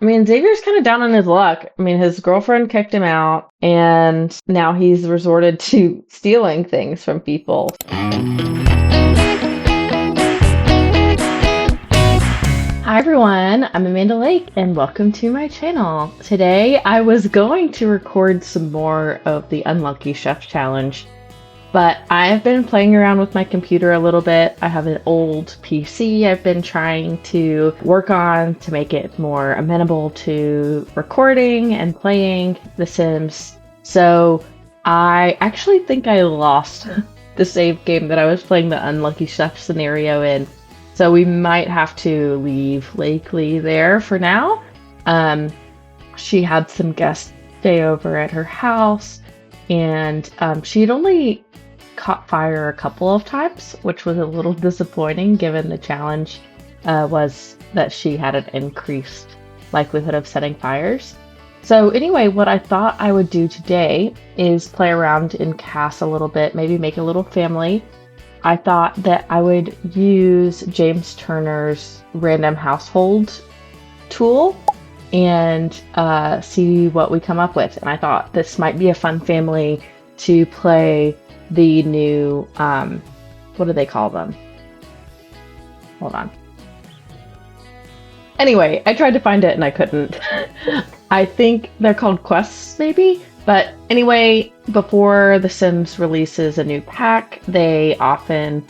I mean, Xavier's kind of down on his luck. I mean, his girlfriend kicked him out, and now he's resorted to stealing things from people. Hi everyone, I'm Amanda Lake and welcome to my channel. Today I was going to record some more of the Unlucky Chef Challenge, but I have been playing around with my computer a little bit. I have an old PC I've been trying to work on to make it more amenable to recording and playing The Sims. So I actually think I lost the save game that I was playing the Unlucky Chef scenario in. So we might have to leave Lakely there for now. She had some guests stay over at her house, and she'd only caught fire a couple of times, which was a little disappointing given the challenge was that she had an increased likelihood of setting fires. So anyway, what I thought I would do today is play around in CAS a little bit, maybe make a little family. I thought that I would use James Turner's random household tool and see what we come up with. And I thought this might be a fun family to play the new, what do they call them? Hold on. Anyway, I tried to find it and I couldn't. I think they're called quests, maybe? But anyway, before The Sims releases a new pack, they often,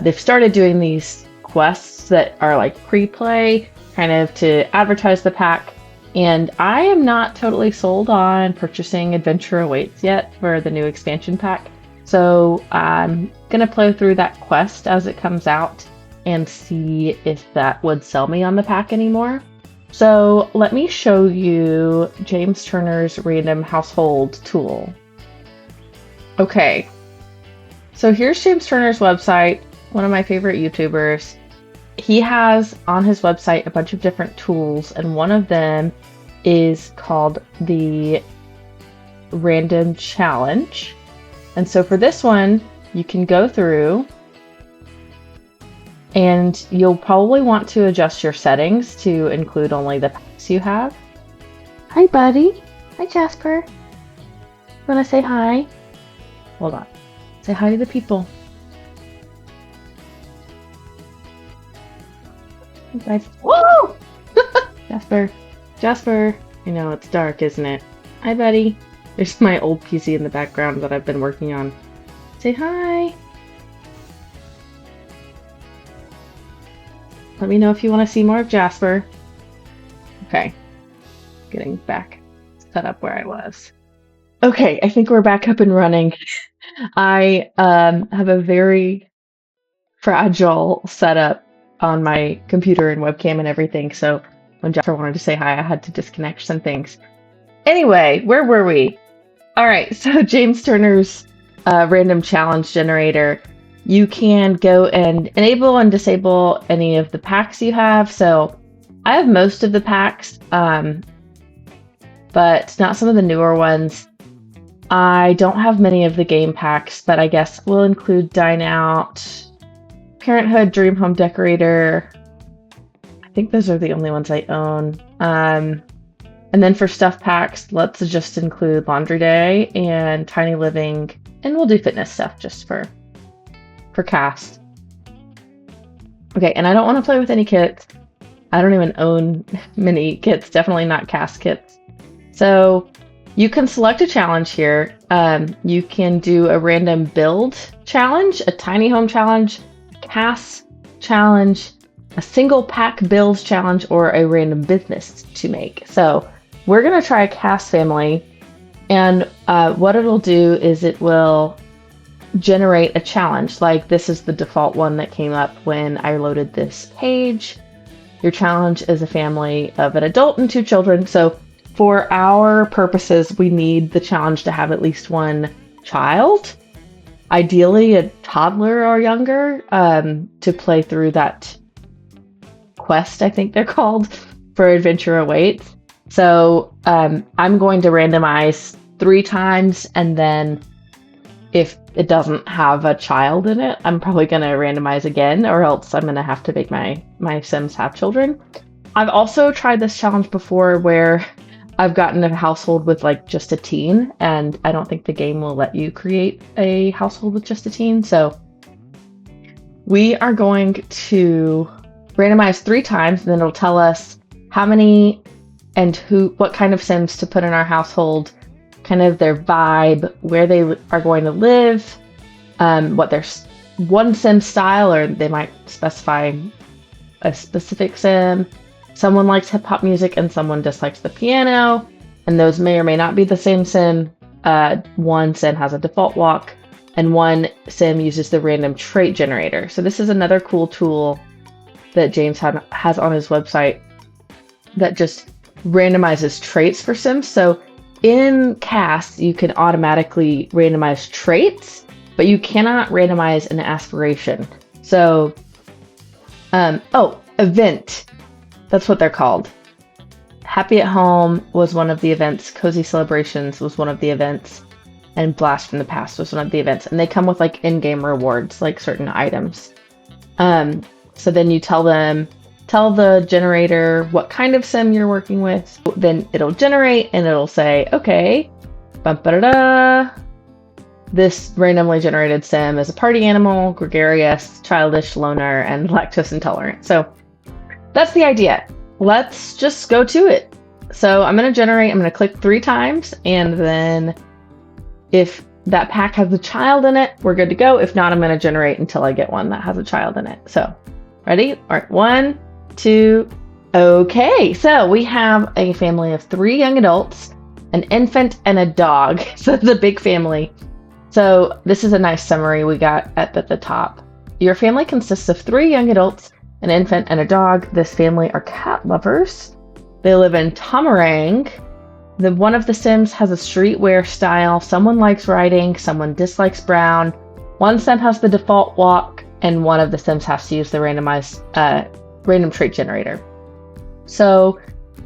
they've started doing these quests that are like pre-play, kind of to advertise the pack. And I am not totally sold on purchasing Adventure Awaits yet for the new expansion pack. So I'm going to play through that quest as it comes out and see if that would sell me on the pack anymore. So let me show you James Turner's random household tool. Okay, so here's James Turner's website, one of my favorite YouTubers. He has on his website a bunch of different tools, and one of them is called the Random Challenge. And so for this one, you can go through and you'll probably want to adjust your settings to include only the packs you have. Hi, buddy. Hi, Jasper. Want to say hi? Hold on. Say hi to the people. Hi. Whoa! Jasper. Jasper. I know, it's dark, isn't it? Hi, buddy. There's my old PC in the background that I've been working on. Say hi. Let me know if you want to see more of Jasper. Okay, getting back set up where I was. Okay, I think we're back up and running. I have a very fragile setup on my computer and webcam and everything, so when Jasper wanted to say hi, I had to disconnect some things. Anyway, where were we? All right, so James Turner's random challenge generator. You can go and enable and disable any of the packs you have. So I have most of the packs, but not some of the newer ones. I don't have many of the game packs, but I guess we'll include Dine Out, Parenthood, Dream Home Decorator. I think those are the only ones I own. And then for stuff packs, let's just include Laundry Day and Tiny Living, and we'll do fitness stuff just for CAS. Okay, and I don't want to play with any kits. I don't even own many kits, definitely not CAS kits. So you can select a challenge here. You can do a random build challenge, a tiny home challenge, CAS challenge, a single pack build challenge, or a random business to make. So we're going to try a CAS family, and what it'll do is it will generate a challenge. Like this is the default one that came up when I loaded this page. Your challenge is a family of an adult and 2 children. So for our purposes, we need the challenge to have at least one child, ideally a toddler or younger, to play through that quest, I think they're called, for Adventure Awaits. So I'm going to randomize 3 times, and then if it doesn't have a child in it, I'm probably going to randomize again, or else I'm going to have to make my Sims have children. I've also tried this challenge before where I've gotten a household with like just a teen, and I don't think the game will let you create a household with just a teen. So we are going to randomize 3 times, and then it'll tell us how many and what kind of Sims to put in our household, kind of their vibe, where they are going to live, what their one Sim style, or they might specify a specific Sim. Someone likes hip hop music and someone dislikes the piano, and those may or may not be the same Sim. One Sim has a default walk, and one Sim uses the random trait generator. So this is another cool tool that James has on his website that just randomizes traits for Sims. So in CAS, you can automatically randomize traits, but you cannot randomize an aspiration. So, event. That's what they're called. Happy at Home was one of the events. Cozy Celebrations was one of the events. And Blast from the Past was one of the events. And they come with like in-game rewards, like certain items. So then you tell the generator what kind of Sim you're working with. Then it'll generate and it'll say, okay, this randomly generated Sim is a party animal, gregarious, childish, loner, and lactose intolerant. So that's the idea. Let's just go to it. So I'm going to click 3 times, and then if that pack has a child in it, we're good to go. If not, I'm going to generate until I get one that has a child in it. So ready? All right, 1, 2, okay. So we have a family of 3 young adults, an infant, and a dog. So it's a big family. So this is a nice summary we got at the top. Your family consists of 3 young adults, an infant, and a dog. This family are cat lovers. They live in Tomarang. One of the Sims has a streetwear style. Someone likes riding, someone dislikes brown. One Sim has the default walk, and one of the Sims has to use the random trait generator. So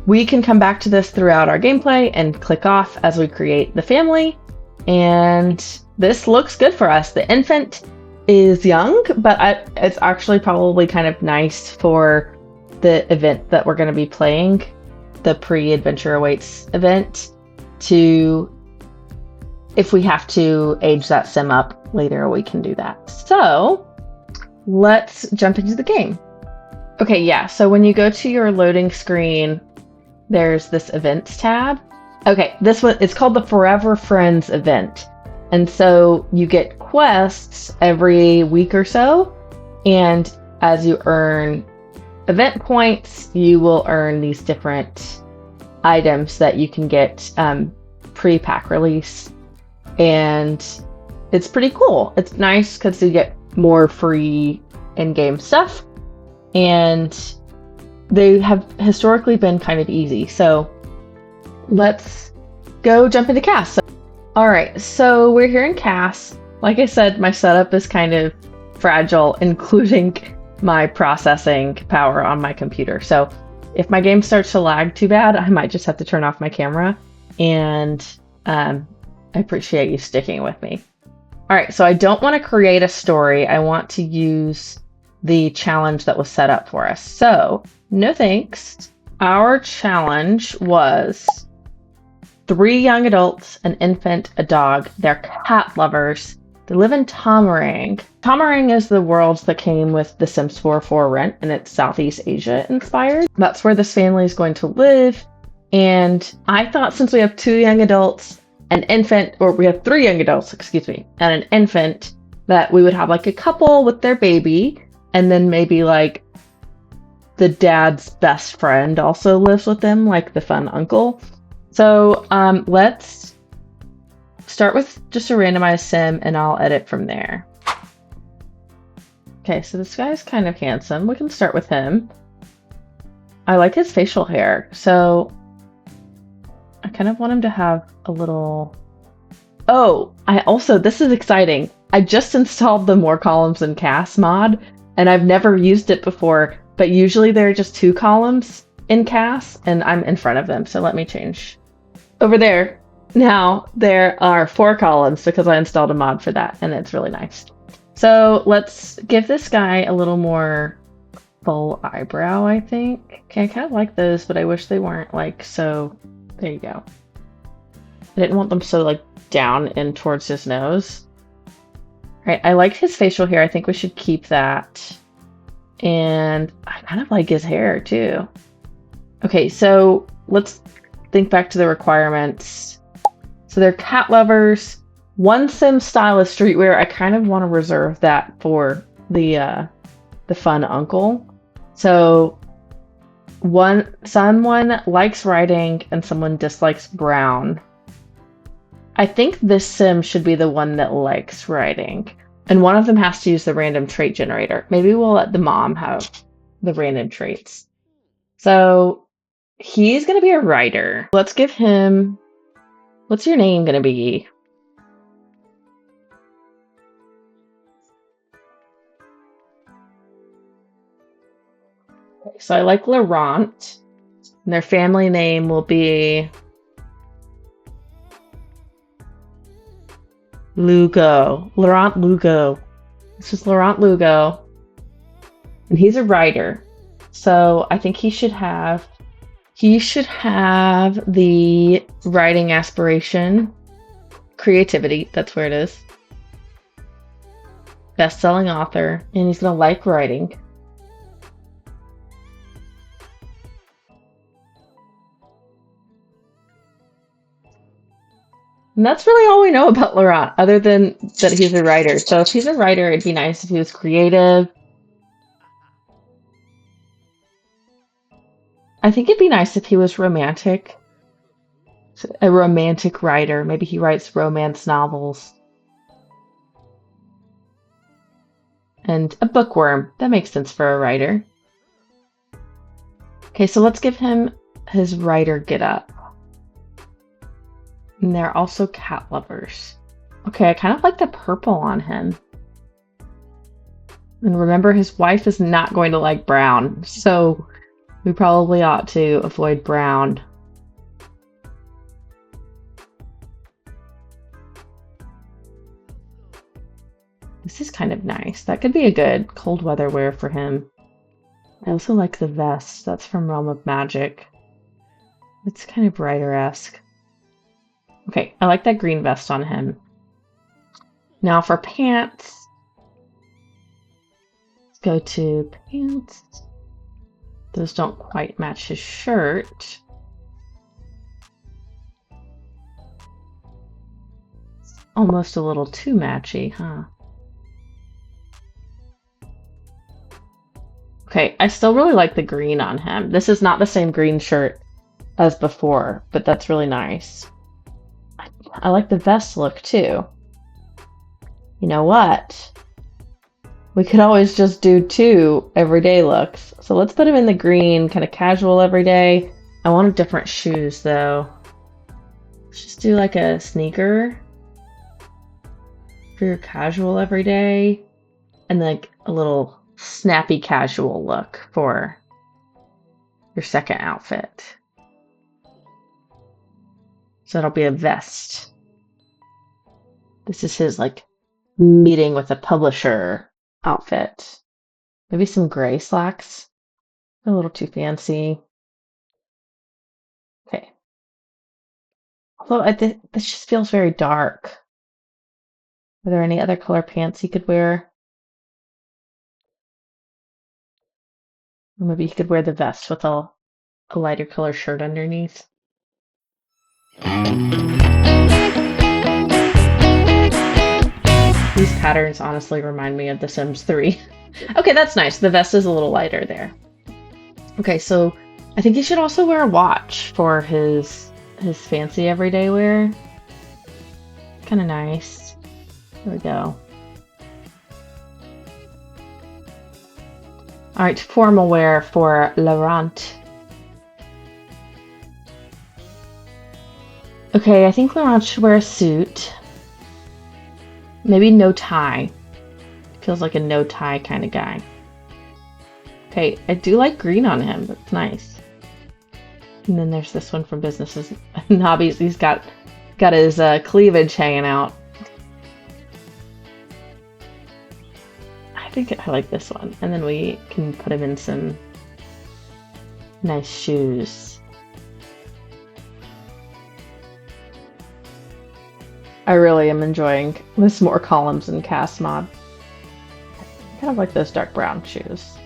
we can come back to this throughout our gameplay and click off as we create the family. And this looks good for us. The infant is young, but it's actually probably kind of nice for the event that we're going to be playing, the pre-Adventure Awaits event, if we have to age that Sim up later, we can do that. So let's jump into the game. Okay, yeah, so when you go to your loading screen, there's this events tab. Okay, this one, it's called the Forever Friends event. And so you get quests every week or so, and as you earn event points, you will earn these different items that you can get pre-pack release. And it's pretty cool. It's nice because you get more free in-game stuff, and they have historically been kind of easy. So let's go jump into CAS. All right, so we're here in CAS. Like I said, my setup is kind of fragile, including my processing power on my computer. So if my game starts to lag too bad, I might just have to turn off my camera, and I appreciate you sticking with me. All right, so I don't want to create a story. I want to use the challenge that was set up for us. So no thanks. Our challenge was 3 young adults, an infant, a dog. They're cat lovers. They live in Tomarang. Tomarang is the world that came with The Sims 4 for rent, and it's Southeast Asia inspired. That's where this family is going to live. And I thought, since we have 2 young adults, an infant, or we have 3 young adults, excuse me, and an infant, that we would have like a couple with their baby, and then maybe like the dad's best friend also lives with them, like the fun uncle. So let's start with just a randomized Sim, and I'll edit from there. Okay, so this guy's kind of handsome. We can start with him. I like his facial hair, so I kind of want him to have a little... Oh, this is exciting. I just installed the More Columns in CAS mod, and I've never used it before, but usually there are just 2 columns in CAS, and I'm in front of them, so let me change. Over there, now there are 4 columns because I installed a mod for that, and it's really nice. So let's give this guy a little more full eyebrow, I think. Okay, I kind of like those, but I wish they weren't like so. There you go. I didn't want them so like down and towards his nose. Right, I liked his facial hair. I think we should keep that. And I kind of like his hair too. Okay, so let's think back to the requirements. So they're cat lovers. One sim style is streetwear. I kind of want to reserve that for the fun uncle. So someone likes writing and someone dislikes brown. I think this sim should be the one that likes writing. And one of them has to use the random trait generator. Maybe we'll let the mom have the random traits. So he's going to be a writer. Let's give him... What's your name going to be? Okay, so I like Laurent. And their family name will be... Lugo. Laurent Lugo. This is Laurent Lugo. And he's a writer. So I think he should have the writing aspiration. Creativity, that's where it is. Best-selling author. And he's gonna like writing. And that's really all we know about Laurent, other than that he's a writer. So if he's a writer, it'd be nice if he was creative. I think it'd be nice if he was romantic. A romantic writer. Maybe he writes romance novels. And a bookworm. That makes sense for a writer. Okay, so let's give him his writer getup. And they're also cat lovers. Okay, I kind of like the purple on him. And remember, his wife is not going to like brown, so we probably ought to avoid brown. This is kind of nice. That could be a good cold weather wear for him. I also like the vest. That's from Realm of Magic. It's kind of writer-esque. Okay, I like that green vest on him. Now for pants. Let's go to pants. Those don't quite match his shirt. Almost a little too matchy, huh? Okay, I still really like the green on him. This is not the same green shirt as before, but that's really nice. I like the vest look too. You know what? We could always just do 2 everyday looks. So let's put him in the green, kind of casual everyday. I want different shoes though. Let's just do like a sneaker for your casual everyday, and like a little snappy casual look for your second outfit. So it'll be a vest. This is his like meeting with a publisher outfit. Maybe some gray slacks. A little too fancy. Okay. Although this just feels very dark. Are there any other color pants he could wear? Or maybe he could wear the vest with a lighter color shirt underneath. These patterns honestly remind me of The Sims 3. Okay, that's nice. The vest is a little lighter there. Okay, so I think he should also wear a watch for his fancy everyday wear. Kind of nice. There we go. All right, formal wear for Laurent. Okay, I think Laurent should wear a suit. Maybe no tie. Feels like a no tie kind of guy. Okay, I do like green on him. That's nice. And then there's this one from Businesses and Hobbies. He's got his cleavage hanging out. I think I like this one. And then we can put him in some nice shoes. I really am enjoying this more columns and CAS mod. I kind of like those dark brown shoes.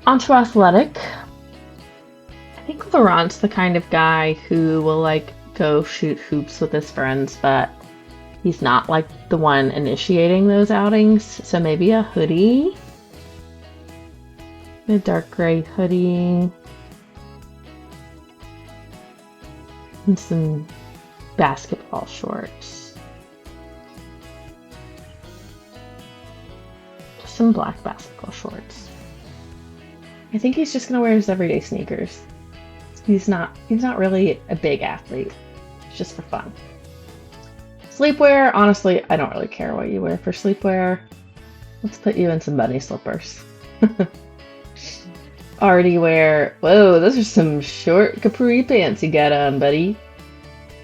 Onto athletic. I think Laurent's the kind of guy who will like go shoot hoops with his friends, but he's not like the one initiating those outings. So maybe a hoodie. A dark gray hoodie. And some basketball shorts. Just some black basketball shorts. I think he's just gonna wear his everyday sneakers. He's not really a big athlete. It's just for fun. Sleepwear, honestly, I don't really care what you wear for sleepwear. Let's put you in some bunny slippers. Already wear, whoa, those are some short capri pants you got on, buddy.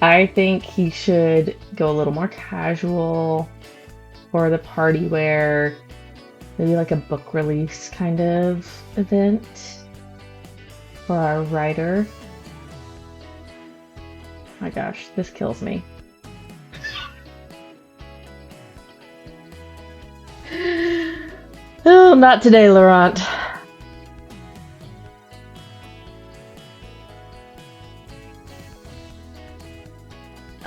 I think he should go a little more casual for the party wear. Maybe like a book release kind of event for our writer. My gosh, this kills me. Oh, not today, Laurent.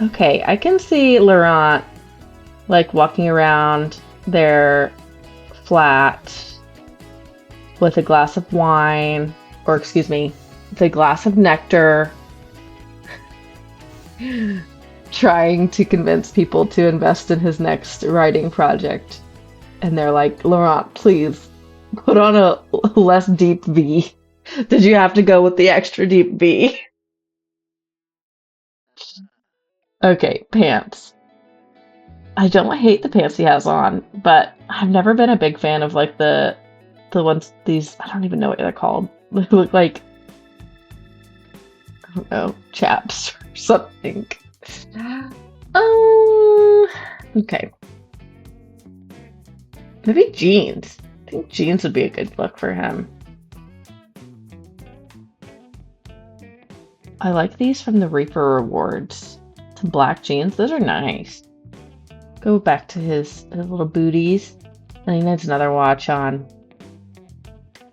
Okay, I can see Laurent like walking around their flat with a glass of wine, or excuse me, with a glass of nectar, trying to convince people to invest in his next writing project. And they're like, Laurent, please put on a less deep V. Did you have to go with the extra deep V? Okay, pants. I don't hate the pants he has on, but I've never been a big fan of like the ones, these, I don't even know what they're called. They look like, I don't know, chaps or something. Okay. Maybe jeans. I think jeans would be a good look for him. I like these from the Reaper Rewards. Some black jeans. Those are nice. Go back to his little booties. And he needs another watch on.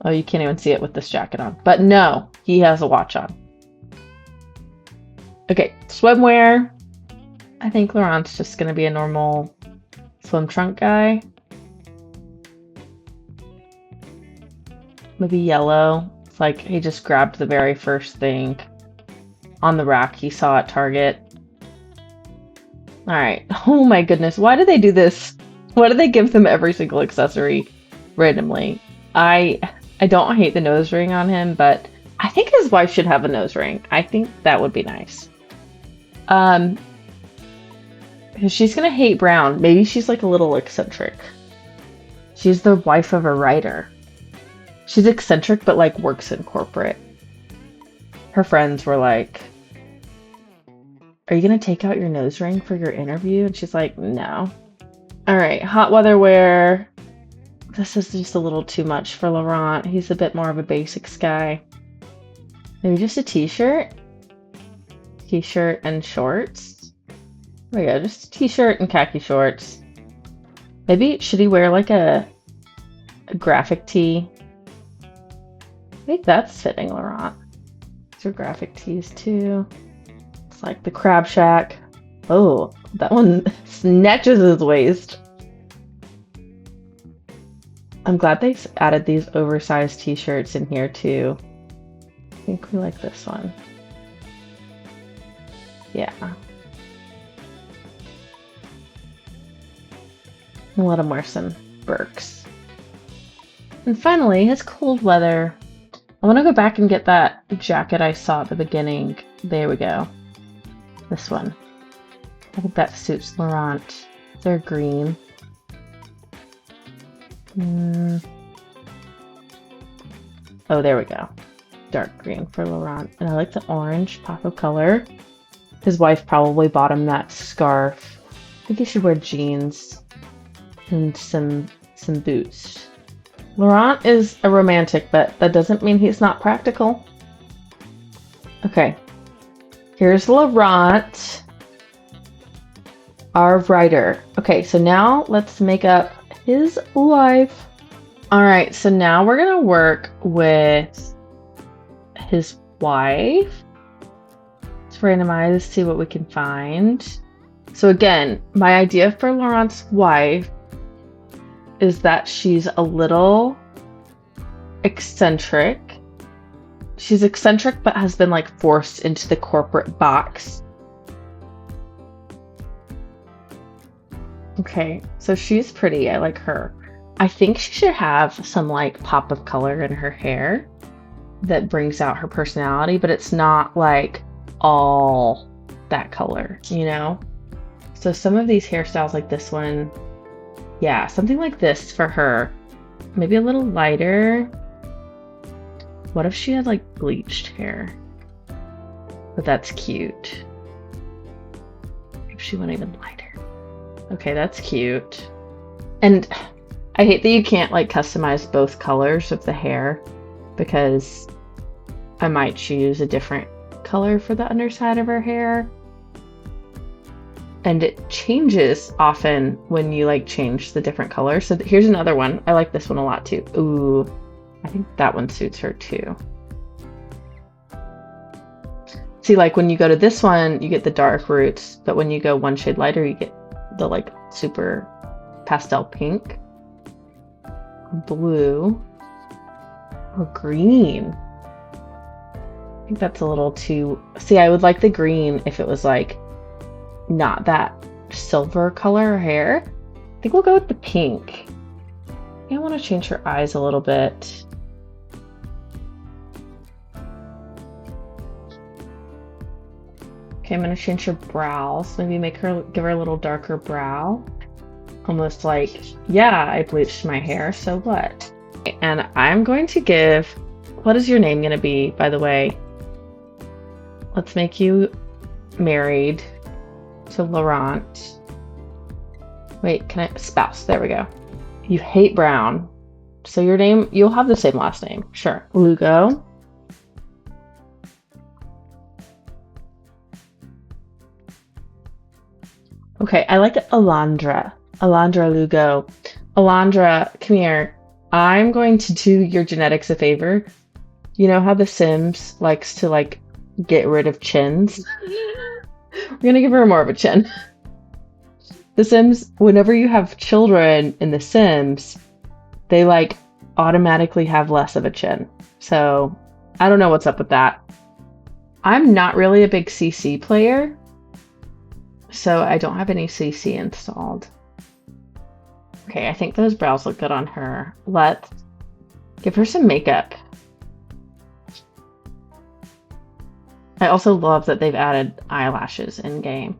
Oh, you can't even see it with this jacket on. But no, he has a watch on. Okay, swimwear. I think Laurent's just going to be a normal swim trunk guy. Maybe yellow. It's like he just grabbed the very first thing on the rack he saw at Target. Alright. Oh my goodness. Why do they do this? Why do they give them every single accessory randomly? I don't hate the nose ring on him, but I think his wife should have a nose ring. I think that would be nice. Because she's gonna hate brown. Maybe she's like a little eccentric. She's the wife of a writer. She's eccentric, but like works in corporate. Her friends were like, are you gonna take out your nose ring for your interview? And she's like, no. All right, hot weather wear. This is just a little too much for Laurent. He's a bit more of a basics guy. Maybe just a t-shirt. T-shirt and shorts. There we go, just a t-shirt and khaki shorts. Maybe, should he wear like a graphic tee? I think that's fitting Laurent. These are graphic tees too. It's like the Crab Shack. Oh, that one snatches his waist. I'm glad they added these oversized t-shirts in here too. I think we like this one. Yeah. And let him wear some Birks. And finally, his cold weather. I want to go back and get that jacket I saw at the beginning. There we go. This one. I think that suits Laurent. They're green. Oh, there we go. Dark green for Laurent. And I like the orange pop of color. His wife probably bought him that scarf. I think he should wear jeans and some some boots. Laurent is a romantic, but that doesn't mean he's not practical. Okay, here's Laurent, our writer. Okay, so now let's make up his wife. All right, so now we're gonna work with his wife. Let's randomize, see what we can find. So again, my idea for Laurent's wife is that she's a little eccentric. She's eccentric, but has been like forced into the corporate box. Okay, so she's pretty. I like her. I think she should have some like pop of color in her hair that brings out her personality, but it's not like all that color, you know? So some of these hairstyles like this one, yeah, something like this for her. Maybe a little lighter. What if she had like bleached hair? But that's cute. If she went even lighter. Okay, that's cute. And I hate that you can't like customize both colors of the hair because I might choose a different color for the underside of her hair. And it changes often when you like change the different colors. So here's another one. I like this one a lot too. Ooh, I think that one suits her too. See, like when you go to this one, you get the dark roots, but when you go one shade lighter, you get the like super pastel pink, blue, or green. I think that's a little too... See, I would like the green if it was like not that silver color hair. I think we'll go with the pink. I want to change her eyes a little bit. Okay, I'm going to change her brows. Maybe give her a little darker brow. Almost like, yeah, I bleached my hair, so what? And I'm going to give... What is your name going to be, by the way? Let's make you married to Laurent. Wait, can I... Spouse. There we go. You hate brown. So your name... You'll have the same last name. Sure. Lugo. Okay, I like Alondra. Alondra Lugo. Alondra, come here. I'm going to do your genetics a favor. You know how The Sims likes to like get rid of chins? We're gonna give her more of a chin. The Sims, whenever you have children in The Sims, they like automatically have less of a chin. So I don't know what's up with that. I'm not really a big CC player, so I don't have any CC installed. Okay, I think those brows look good on her. Let's give her some makeup. I also love that they've added eyelashes in game.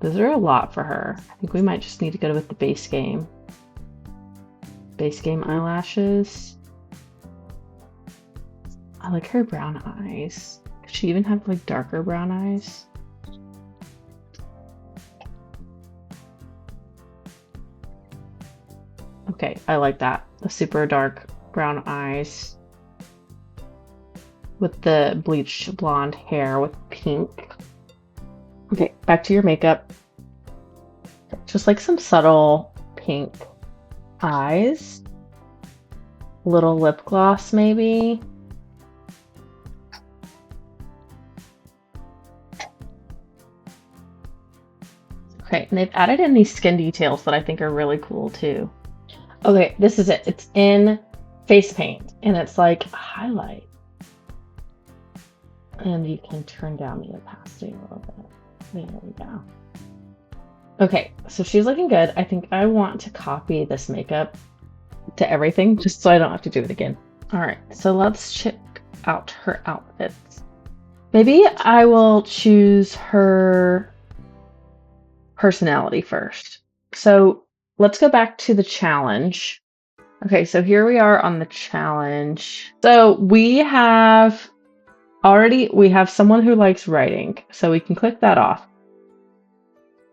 Those are a lot for her. I think we might just need to go with the base game. Base game eyelashes. I like her brown eyes. Could she even have like darker brown eyes? Okay, I like that. The super dark brown eyes. With the bleached blonde hair with pink. Okay, back to your makeup. Just like some subtle pink eyes. Little lip gloss maybe. Okay, and they've added in these skin details that I think are really cool too. Okay, this is it. It's in face paint and it's like a highlight. And you can turn down the opacity a little bit. There we go. Okay, so she's looking good. I think I want to copy this makeup to everything just so I don't have to do it again. All right, so let's check out her outfits. Maybe I will choose her personality first. So let's go back to the challenge. Okay, so here we are on the challenge. So we have someone who likes writing, so we can click that off.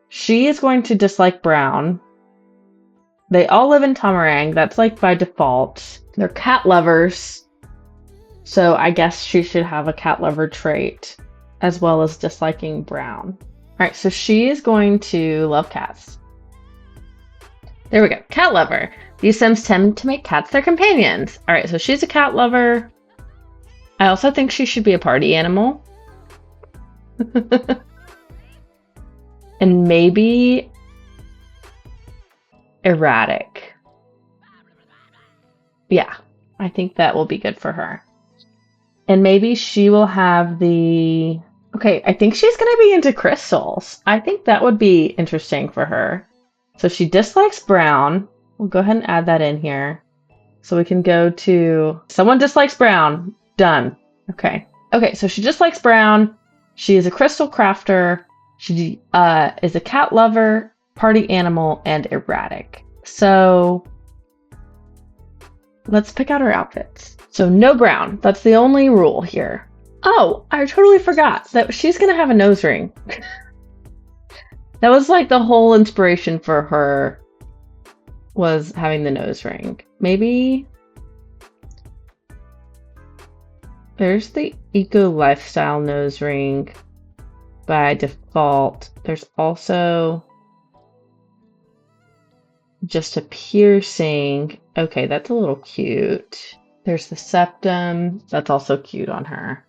She is going to dislike brown. They all live in Tamarang. That's like by default. They're cat lovers. So I guess she should have a cat lover trait as well as disliking brown. All right, so she is going to love cats. There we go. Cat lover. These Sims tend to make cats their companions. All right, so she's a cat lover. I also think she should be a party animal. And maybe erratic. Yeah, I think that will be good for her. And maybe she will have the... Okay, I think she's going to be into crystals. I think that would be interesting for her. So she dislikes brown. We'll go ahead and add that in here. So we can go to... Someone dislikes brown. Done. Okay. Okay, so she dislikes brown. She is a crystal crafter. She is a cat lover, party animal, and erratic. So let's pick out her outfits. So no brown. That's the only rule here. Oh, I totally forgot that she's going to have a nose ring. That was like the whole inspiration for her was having the nose ring. Maybe there's the eco lifestyle nose ring by default. There's also just a piercing. Okay, that's a little cute. There's the septum. That's also cute on her.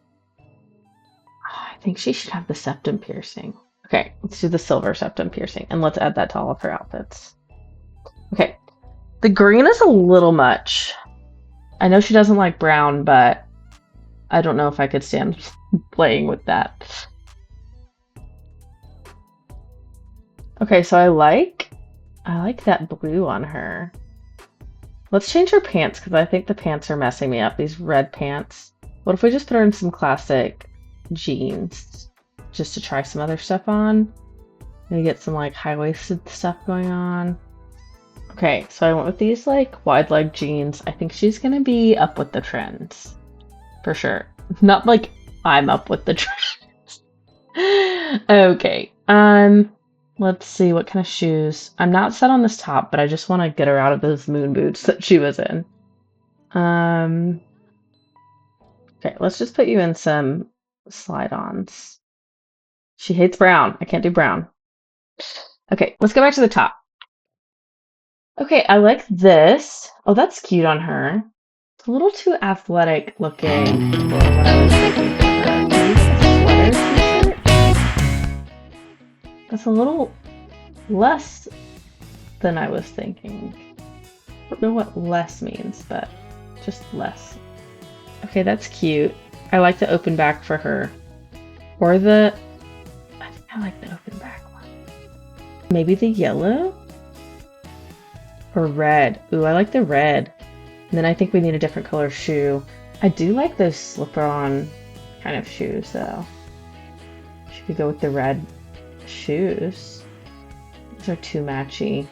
I think she should have the septum piercing. Okay, let's do the silver septum piercing, and let's add that to all of her outfits. Okay, the green is a little much. I know she doesn't like brown, but I don't know if I could stand playing with that. Okay, so I like that blue on her. Let's change her pants because I think the pants are messing me up, these red pants. What if we just put her in some classic jeans just to try some other stuff on? Maybe get some like high-waisted stuff going on. Okay, so I went with these like wide leg jeans. I think she's gonna be up with the trends for sure. Not like I'm up with the trends. Okay, let's see what kind of shoes. I'm not set on this top, but I just want to get her out of those moon boots that she was in. Okay, let's just put you in some slide-ons. She hates brown. I can't do brown. Okay, let's go back to the top. Okay, I like this. Oh, that's cute on her. It's a little too athletic looking for what I was thinking for her. Maybe a sweater t-shirt? That's a little less than I was thinking. I don't know what less means, but just less. Okay, that's cute. I like the open back for her. Or the... I think I like the open back one. Maybe the yellow? Or red. Ooh, I like the red. And then I think we need a different color shoe. I do like those slipper-on kind of shoes, though. She could go with the red shoes. These are too matchy.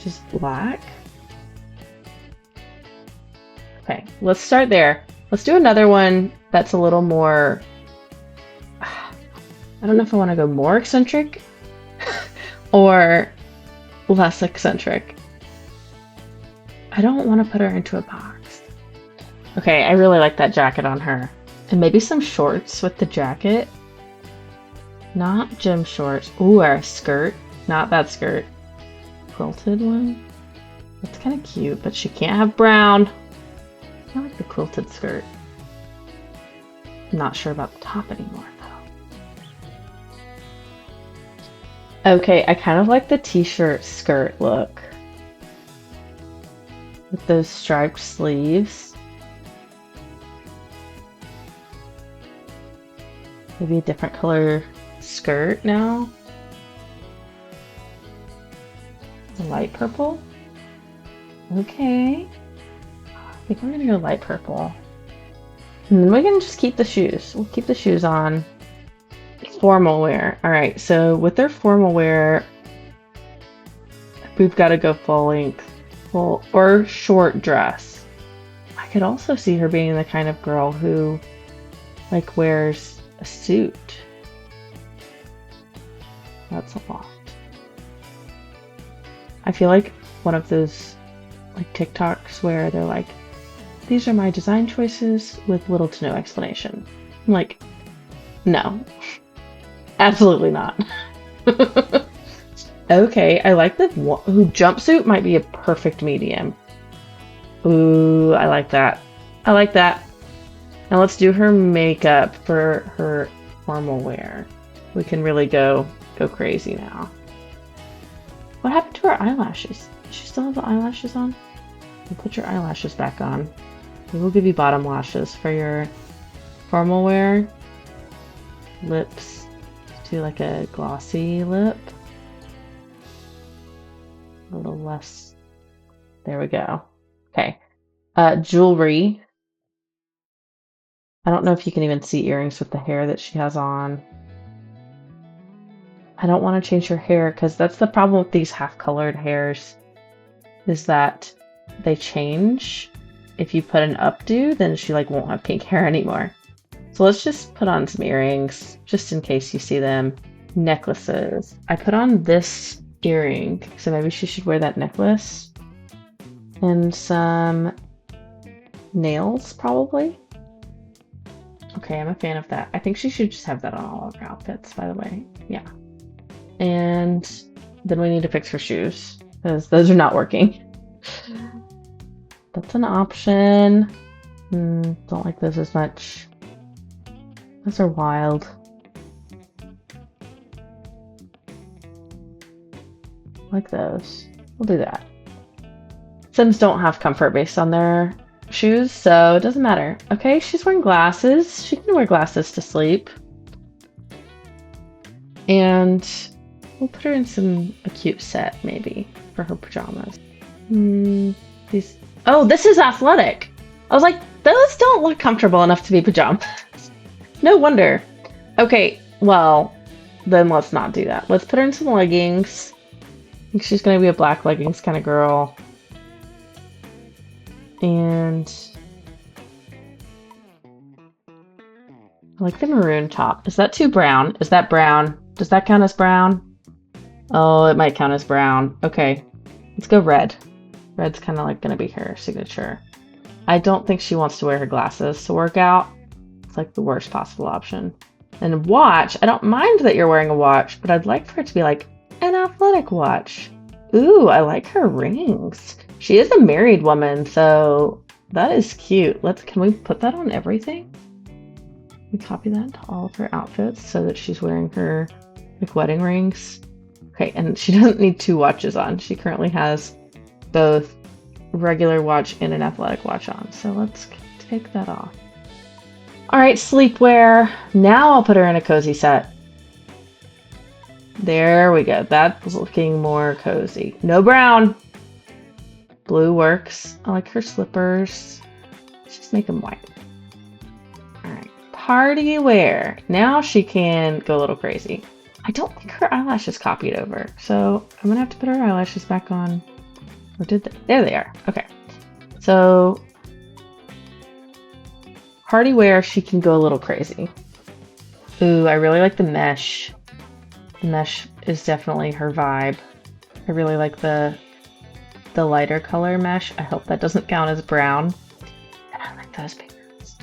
Just black. Okay, let's start there. Let's do another one that's a little more... I don't know if I want to go more eccentric or less eccentric. I don't want to put her into a box. Okay, I really like that jacket on her. And maybe some shorts with the jacket. Not gym shorts. Ooh, or a skirt. Not that skirt. Quilted one. That's kind of cute, but she can't have brown. I like the quilted skirt. I'm not sure about the top anymore, though. Okay, I kind of like the t-shirt skirt look. With those striped sleeves. Maybe a different color skirt now. A light purple. Okay. I think we're gonna go light purple. And then we can just keep the shoes. We'll keep the shoes on. Formal wear. Alright, so with their formal wear, we've got to go full length. Full or short dress. I could also see her being the kind of girl who like wears a suit. That's a lot. I feel like one of those like TikToks where they're like, these are my design choices with little to no explanation. I'm like, no, absolutely not. Okay, I like the jumpsuit might be a perfect medium. Ooh, I like that. I like that. Now let's do her makeup for her formal wear. We can really go crazy now. What happened to her eyelashes? Does she still have the eyelashes on? We'll put your eyelashes back on. We will give you bottom lashes for your formal wear. Lips. Let's do like a glossy lip. A little less. There we go. Okay. Jewelry. I don't know if you can even see earrings with the hair that she has on. I don't want to change her hair because that's the problem with these half-colored hairs, is that they change. If you put an updo, then she like won't have pink hair anymore. So let's just put on some earrings just in case you see them. Necklaces. I put on this earring, so maybe she should wear that necklace. And some nails, probably. Okay, I'm a fan of that. I think she should just have that on all of her outfits, by the way. Yeah. And then we need to fix her shoes, because those are not working. That's an option. Don't like those as much. Those are wild. Like those. We'll do that. Sims don't have comfort based on their shoes, so it doesn't matter. Okay, she's wearing glasses. She can wear glasses to sleep. And we'll put her in a cute set, maybe, for her pajamas. Oh, this is athletic. I was like, those don't look comfortable enough to be pajamas. No wonder. Okay, well, then let's not do that. Let's put her in some leggings. I think she's going to be a black leggings kind of girl. And I like the maroon top. Is that too brown? Is that brown? Does that count as brown? Oh, it might count as brown. Okay, let's go red. Red's kind of like going to be her signature. I don't think she wants to wear her glasses to work out. It's like the worst possible option. And a watch. I don't mind that you're wearing a watch, but I'd like for it to be like an athletic watch. Ooh, I like her rings. She is a married woman, so that is cute. Can we put that on everything? We copy that into all of her outfits so that she's wearing her like wedding rings. Okay, and she doesn't need two watches on. She currently has both regular watch and an athletic watch on. So let's take that off. All right, sleepwear. Now I'll put her in a cozy set. There we go. That's looking more cozy. No brown. Blue works. I like her slippers. Let's just make them white. All right. Party wear. Now she can go a little crazy. I don't think her eyelashes copied over, so I'm gonna have to put her eyelashes back on. Or did they? There they are. Okay. So party wear, she can go a little crazy. Ooh, I really like the mesh. The mesh is definitely her vibe. I really like the lighter color mesh. I hope that doesn't count as brown. And I like those pants.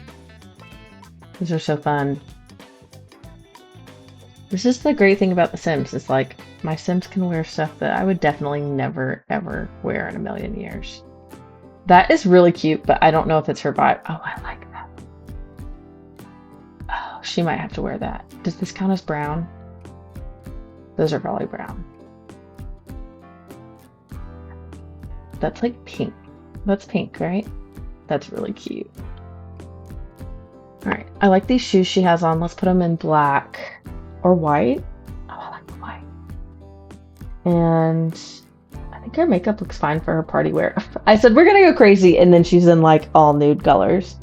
These are so fun. This is the great thing about The Sims. It's like my Sims can wear stuff that I would definitely never, ever wear in a million years. That is really cute, but I don't know if it's her vibe. Oh, I like that. Oh, she might have to wear that. Does this count as brown? Those are probably brown. That's like pink. That's pink, right? That's really cute. All right, I like these shoes she has on. Let's put them in black or white. Oh, I like the white. And I think her makeup looks fine for her party wear. I said we're gonna go crazy, and then she's in like all nude colors.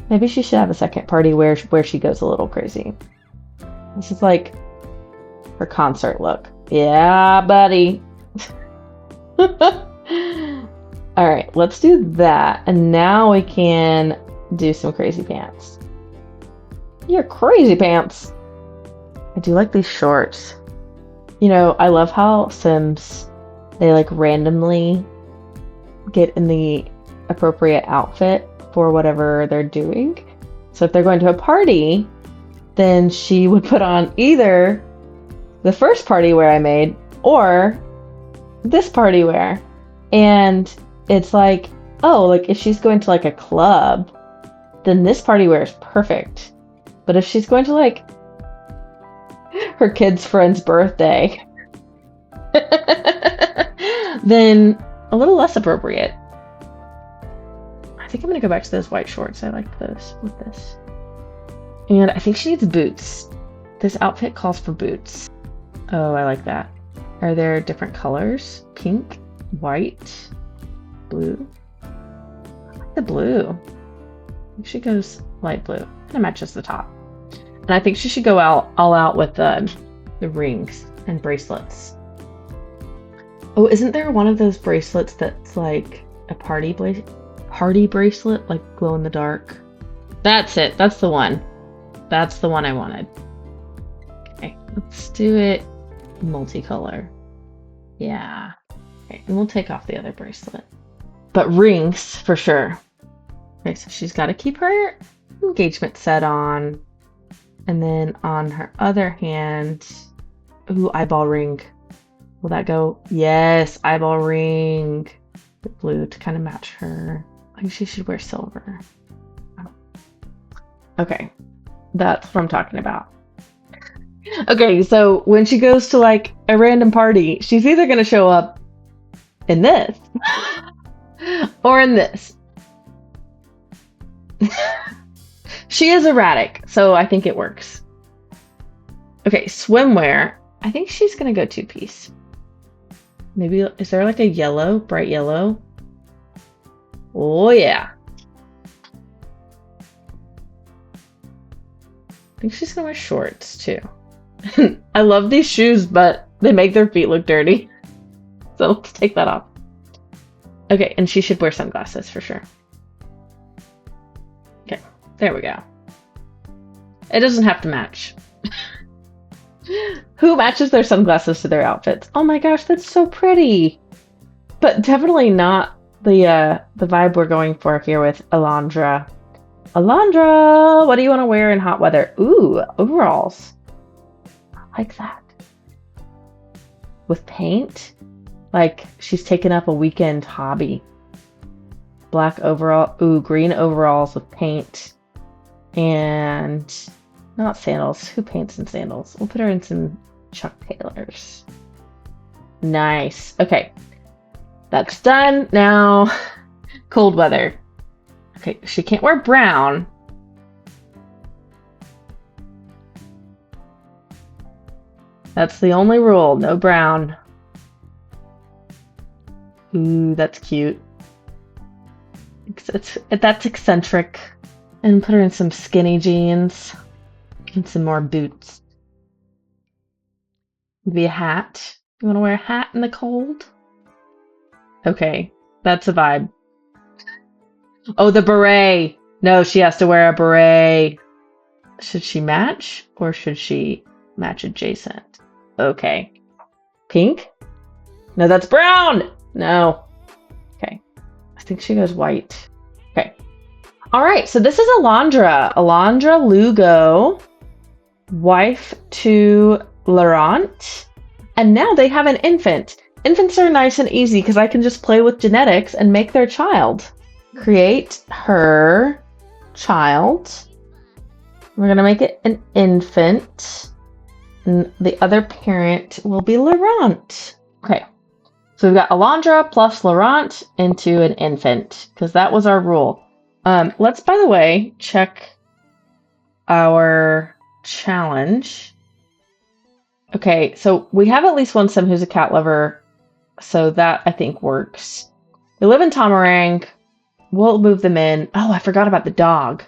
Maybe she should have a second party where she goes a little crazy. This is like her concert look. Yeah, buddy. All right, let's do that. And now we can do some crazy pants. You're crazy pants. I do like these shorts. You know, I love how Sims they like randomly get in the appropriate outfit for whatever they're doing. So if they're going to a party, then she would put on either the first party wear I made or this party wear. And it's like, oh, like if she's going to like a club, then this party wear is perfect. But if she's going to like her kid's friend's birthday, then a little less appropriate. I think I'm gonna go back to those white shorts. I like those with this. And I think she needs boots. This outfit calls for boots. Oh, I like that. Are there different colors? Pink, white, blue? I like the blue. I think she goes light blue. Kind of matches the top. And I think she should go all out with the rings and bracelets. Oh, isn't there one of those bracelets that's like a party bracelet, like glow in the dark? That's it. That's the one. That's the one I wanted. Okay, let's do it multicolor. Yeah. Okay, and we'll take off the other bracelet. But rings for sure. Okay, so she's got to keep her engagement set on. And then on her other hand, ooh, eyeball ring. Will that go? Yes, eyeball ring. The blue to kind of match her. I think she should wear silver. Okay, that's what I'm talking about. Okay, so when she goes to like a random party, she's either going to show up in this or in this. She is erratic, so I think it works. Okay, swimwear. I think she's going to go two-piece. Maybe, is there like a yellow, bright yellow? Oh, yeah. I think she's going to wear shorts, too. I love these shoes, but they make their feet look dirty. So let's take that off. Okay, and she should wear sunglasses for sure. Okay, there we go. It doesn't have to match. Who matches their sunglasses to their outfits? Oh my gosh, that's so pretty. But definitely not the vibe we're going for here with Alondra. Alondra, what do you want to wear in hot weather? Ooh, overalls. I like that. With paint? Like she's taken up a weekend hobby. Black overall. Ooh, green overalls with paint. And not sandals. Who paints in sandals? We'll put her in some Chuck Taylors. Nice. Okay. That's done. Now, cold weather. Okay, she can't wear brown. That's the only rule. No brown. Ooh, that's cute. That's eccentric. And put her in some skinny jeans. And some more boots. Maybe a hat. You want to wear a hat in the cold? Okay, that's a vibe. Oh, the beret. No, she has to wear a beret. Should she match or should she match adjacent? Okay. Pink? No, that's brown. No. Okay. I think she goes white. Okay. All right. So this is Alondra. Alondra Lugo, wife to Laurent. And now they have an infant. Infants are nice and easy because I can just play with genetics and make their child. Create her child. We're going to make it an infant. And the other parent will be Laurent. Okay. So we've got Alondra plus Laurent into an infant because that was our rule. Let's, by the way, check our challenge. Okay, so we have at least one sim who's a cat lover, so that I think works. They live in Tamarang. We'll move them in. Oh, I forgot about the dog.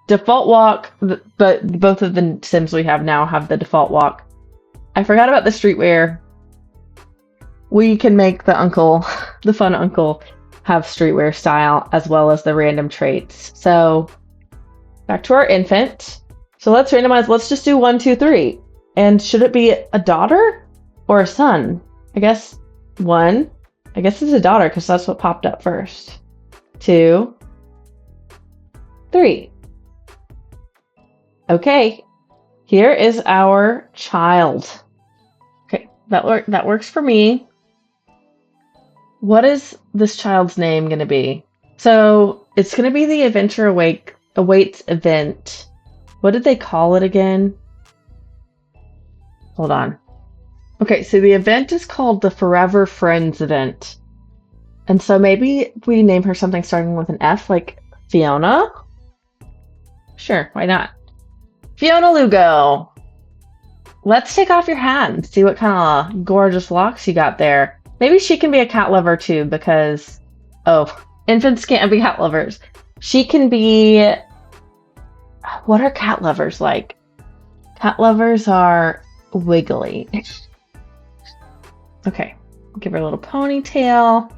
Default walk, but both of the sims we have now have the default walk. I forgot about the streetwear. We can make the uncle, the fun uncle, have streetwear style as well as the random traits. So back to our infant. So let's randomize. Let's just do 1, 2, 3. And should it be a daughter or a son? I guess 1. I guess it's a daughter because that's what popped up first. 2, 3. Okay, here is our child. Okay, that works for me. What is this child's name going to be? So it's going to be the Adventure Awaits event. What did they call it again? Hold on. Okay, so the event is called the Forever Friends event. And so maybe we name her something starting with an F, like Fiona? Sure, why not? Fiona Lugo! Let's take off your hat and see what kind of gorgeous locks you got there. Maybe she can be a cat lover too, because... Oh, infants can't be cat lovers. She can be... What are cat lovers like? Cat lovers are wiggly. Okay, give her a little ponytail.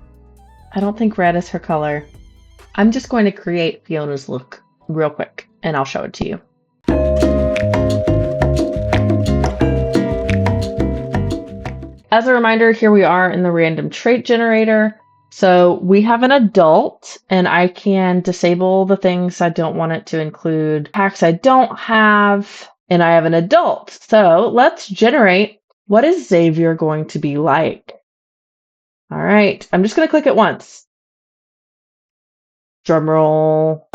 I don't think red is her color. I'm just going to create Fiona's look real quick, and I'll show it to you. As a reminder, here we are in the random trait generator. So we have an adult, and I can disable the things I don't want it to include, packs I don't have, and I have an adult. So let's generate, what is Xavier going to be like? All right, I'm just going to click it once. Drum roll.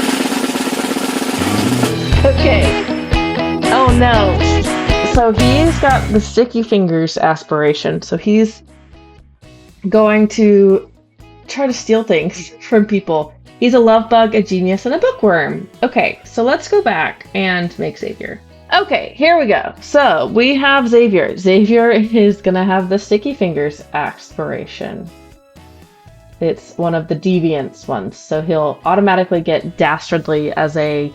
Okay. Oh no. So he's got the sticky fingers aspiration. So he's going to try to steal things from people. He's a love bug, a genius, and a bookworm. Okay, so let's go back and make Xavier. Okay, here we go. So we have Xavier. Xavier is gonna have the sticky fingers aspiration. It's one of the deviants ones, so he'll automatically get dastardly as a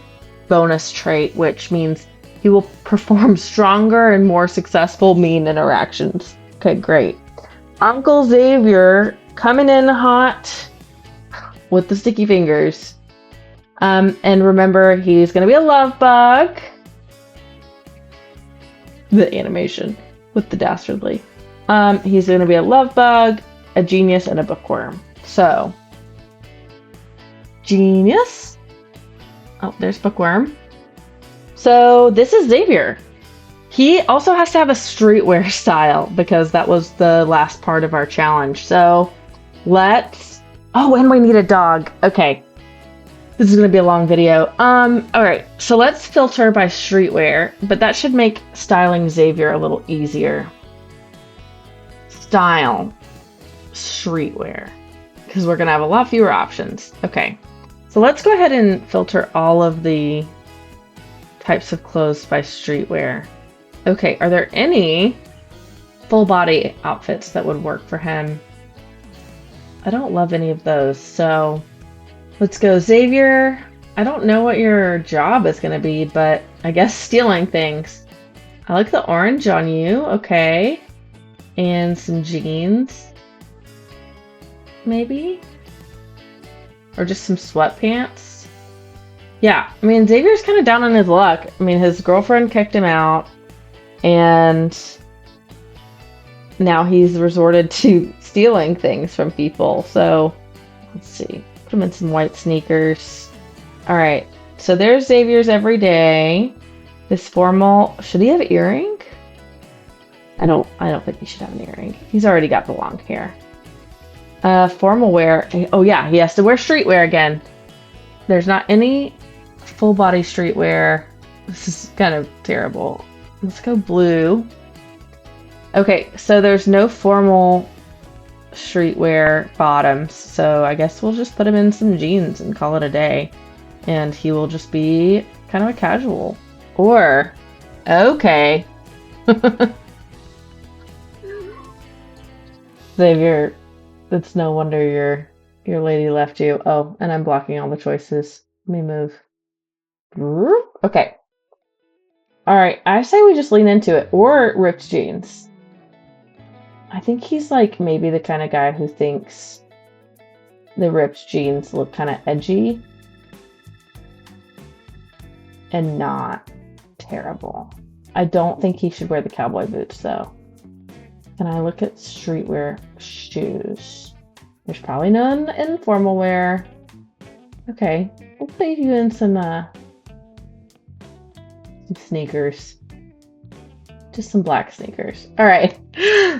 bonus trait, which means he will perform stronger and more successful mean interactions. Okay, great. Uncle Xavier coming in hot with the sticky fingers. And remember, he's going to be a love bug. The animation with the dastardly. He's going to be a love bug, a genius, and a bookworm. So, genius. Oh, there's bookworm. So this is Xavier. He also has to have a streetwear style because that was the last part of our challenge. So let's... Oh, and we need a dog. Okay. This is going to be a long video. All right. So let's filter by streetwear, but that should make styling Xavier a little easier. Style. Streetwear. Because we're going to have a lot fewer options. Okay. So let's go ahead and filter all of the types of clothes by streetwear. Okay, are there any full body outfits that would work for him? I don't love any of those, so let's go Xavier. I don't know what your job is going to be, but I guess stealing things. I like the orange on you, okay. And some jeans, maybe? Or just some sweatpants? Yeah, I mean, Xavier's kind of down on his luck. I mean, his girlfriend kicked him out, and now he's resorted to stealing things from people. So, let's see. Put him in some white sneakers. All right, so there's Xavier's every day. This formal, should he have an earring? I don't think he should have an earring. He's already got the long hair. Formal wear. Oh yeah, he has to wear streetwear again. There's not any full body streetwear. This is kind of terrible. Let's go blue. Okay, so there's no formal streetwear bottoms, so I guess we'll just put him in some jeans and call it a day. And he will just be kind of a casual. Or, okay. Xavier, it's no wonder your lady left you. Oh, and I'm blocking all the choices. Let me move. Okay. Alright, I say we just lean into it. Or ripped jeans. I think he's like maybe the kind of guy who thinks the ripped jeans look kind of edgy. And not terrible. I don't think he should wear the cowboy boots though. Can I look at streetwear shoes? There's probably none in formal wear. Okay, we'll put you in some sneakers. Just some black sneakers. All right.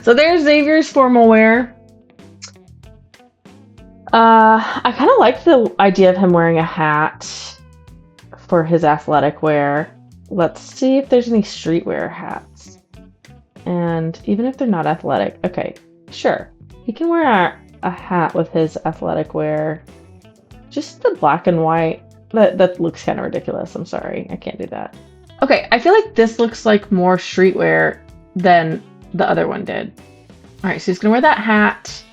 So there's Xavier's formal wear. I kind of like the idea of him wearing a hat for his athletic wear. Let's see if there's any streetwear hats. And even if they're not athletic, okay, sure. He can wear a hat with his athletic wear. Just the black and white. That looks kind of ridiculous. I'm sorry. I can't do that. Okay, I feel like this looks like more streetwear than the other one did. All right, so he's gonna wear that hat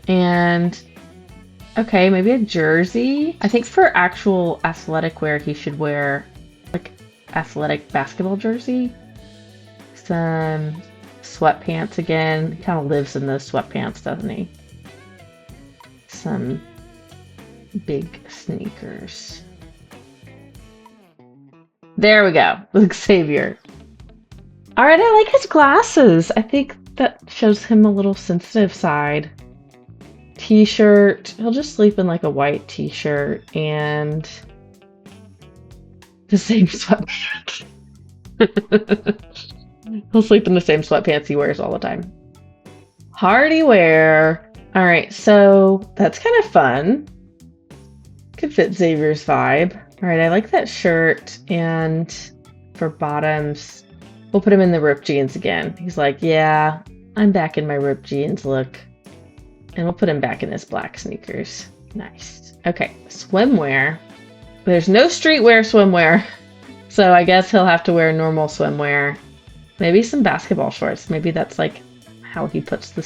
and okay, maybe a jersey. I think for actual athletic wear, he should wear like athletic basketball jersey. Some sweatpants again. He kind of lives in those sweatpants, doesn't he? Some big sneakers. There we go. Xavier. All right, I like his glasses. I think that shows him a little sensitive side. T-shirt. He'll just sleep in like a white t-shirt and the same sweatpants. He'll sleep in the same sweatpants he wears all the time. Party wear. All right, so that's kind of fun. Could fit Xavier's vibe. All right, I like that shirt, and for bottoms, we'll put him in the ripped jeans again. He's like, yeah, I'm back in my ripped jeans look. And we'll put him back in his black sneakers. Nice. Okay, swimwear. There's no streetwear swimwear, so I guess he'll have to wear normal swimwear. Maybe some basketball shorts. Maybe that's like how he puts the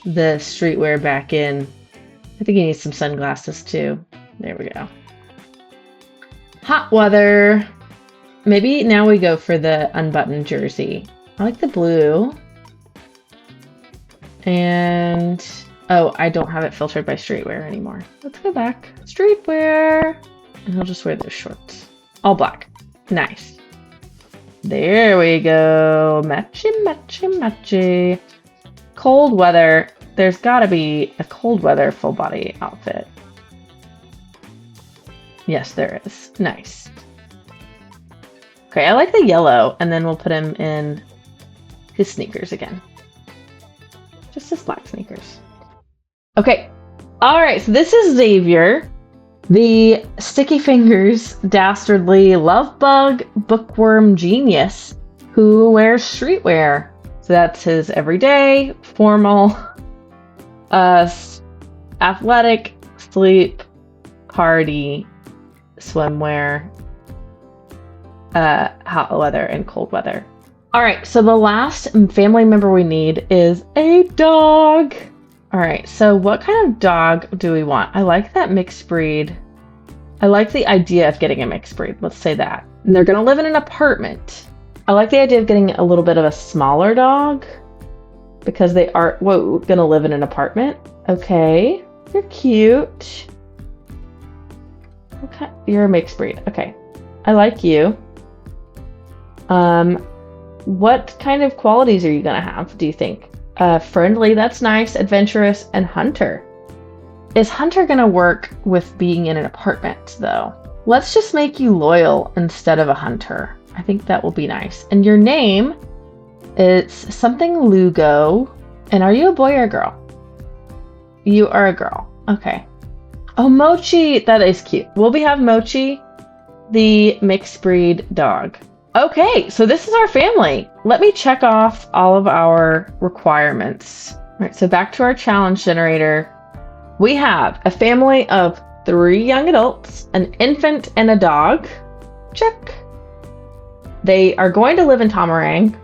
streetwear back in. I think he needs some sunglasses too. There we go. Hot weather. Maybe now we go for the unbuttoned jersey. I like the blue. And oh, I don't have it filtered by streetwear anymore. Let's go back. Streetwear. And he'll just wear those shorts. All black. Nice. There we go. Matchy, matchy, matchy. Cold weather. There's gotta be a cold weather full body outfit. Yes, there is. Nice. Okay, I like the yellow, and then we'll put him in his sneakers again. Just his black sneakers. Okay. All right, so this is Xavier, the sticky fingers, dastardly love bug bookworm genius who wears streetwear. So that's his everyday, formal, athletic, sleep, party, swimwear, hot weather, and cold weather. All right, so the last family member we need is a dog. All right, so what kind of dog do we want? I like that mixed breed. I like the idea of getting a mixed breed. Let's say that. And they're gonna live in an apartment. I like the idea of getting a little bit of a smaller dog because they are, gonna live in an apartment. Okay, you're cute. Okay, you're a mixed breed. Okay, I like you. What kind of qualities are you gonna have, do you think? Friendly, that's nice, adventurous, and hunter. Is hunter gonna work with being in an apartment, though? Let's just make you loyal instead of a hunter. I think that will be nice. And your name, it's something Lugo. And are you a boy or a girl? You are a girl. Okay. Oh, Mochi! That is cute. Will we have Mochi, the mixed breed dog? Okay, so this is our family. Let me check off all of our requirements. All right, so back to our challenge generator. We have a family of 3 young adults, an infant, and a dog. Check. They are going to live in Tamarang.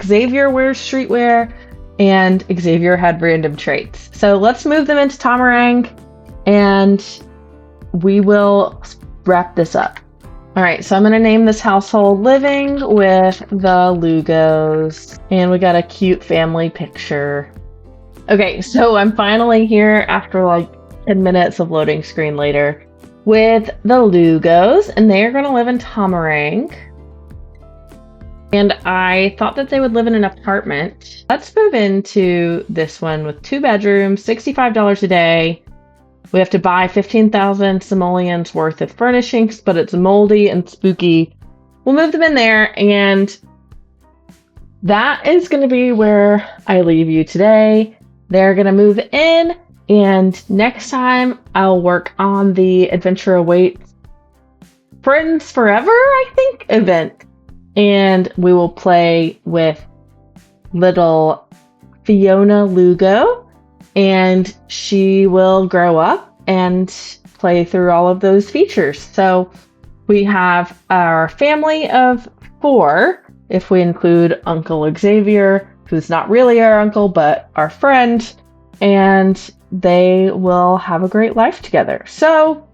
Xavier wears streetwear, and Xavier had random traits. So let's move them into Tamarang, and we will wrap this up. All right, so I'm going to name this household Living with the Lugos, and we got a cute family picture. Okay, so I'm finally here after like 10 minutes of loading screen later with the Lugos, and they are going to live in Tamarang. And I thought that they would live in an apartment. Let's move into this one with 2 bedrooms, $65 a day. We have to buy 15,000 simoleons worth of furnishings, but it's moldy and spooky. We'll move them in there, and that is going to be where I leave you today. They're going to move in, and next time I'll work on the Adventure Awaits Friends Forever, I think, event. And we will play with little Fiona Lugo, and she will grow up and play through all of those features. So we have our family of 4, if we include Uncle Xavier, who's not really our uncle, but our friend, and they will have a great life together. So,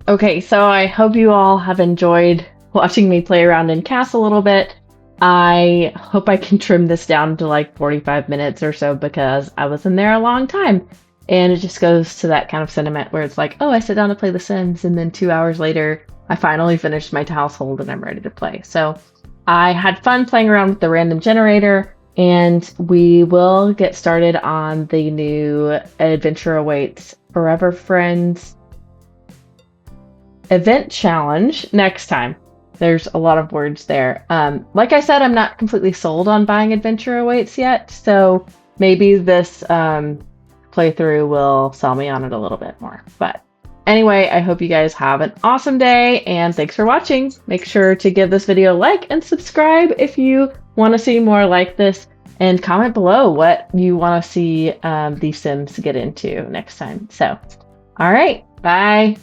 okay, so I hope you all have enjoyed watching me play around in CAS a little bit. I hope I can trim this down to like 45 minutes or so because I was in there a long time. And it just goes to that kind of sentiment where it's like, oh, I sit down to play The Sims, and then 2 hours later, I finally finished my household and I'm ready to play. So I had fun playing around with the random generator, and we will get started on the new Adventure Awaits Forever Friends event challenge next time. There's a lot of words there. Like I said, I'm not completely sold on buying Adventure Awaits yet, so maybe this playthrough will sell me on it a little bit more. But anyway, I hope you guys have an awesome day, and thanks for watching. Make sure to give this video a like and subscribe if you want to see more like this, and comment below what you want to see these Sims get into next time. So, all right, bye.